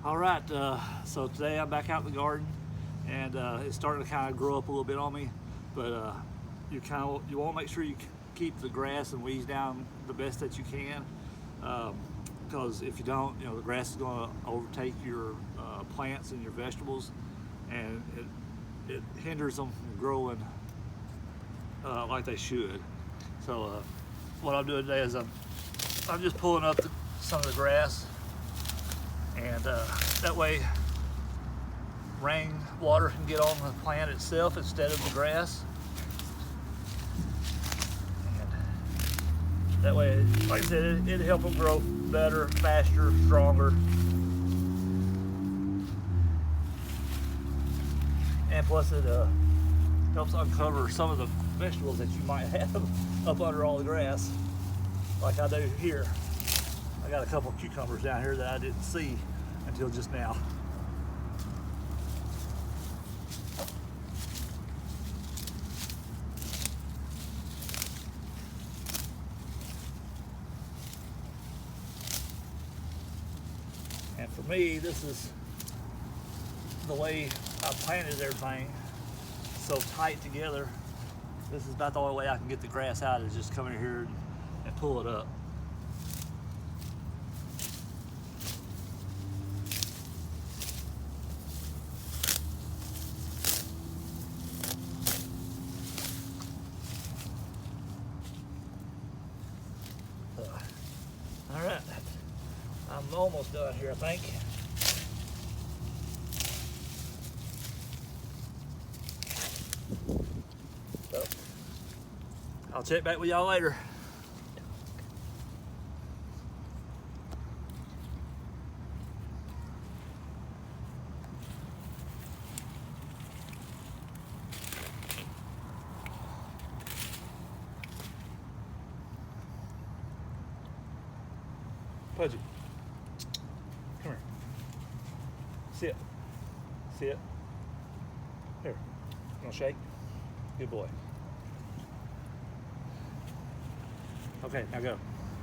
All right, so today I'm back out in the garden, and it's starting to kind of grow up a little bit on me. But you want to make sure you keep the grass and weeds down the best that you can, because if you don't, the grass is going to overtake your plants and your vegetables, and it hinders them from growing like they should. So what I'm doing today is I'm just pulling up some of the grass, and that way rain water can get on the plant itself instead of the grass, and that way, like I said, it'll help them grow better, faster, stronger, and plus it helps uncover some of the vegetables that you might have up under all the grass, like I do here. I got a couple of cucumbers down here that I didn't see until just now. And for me, this is the way I planted everything, so tight together. This is about the only way I can get the grass out, is just come in here and pull it up. All right, I'm almost done here, I think. So, I'll check back with y'all later. Pudgy, come here. Sit. Sit. Here. You want to shake? Good boy. Okay, now go.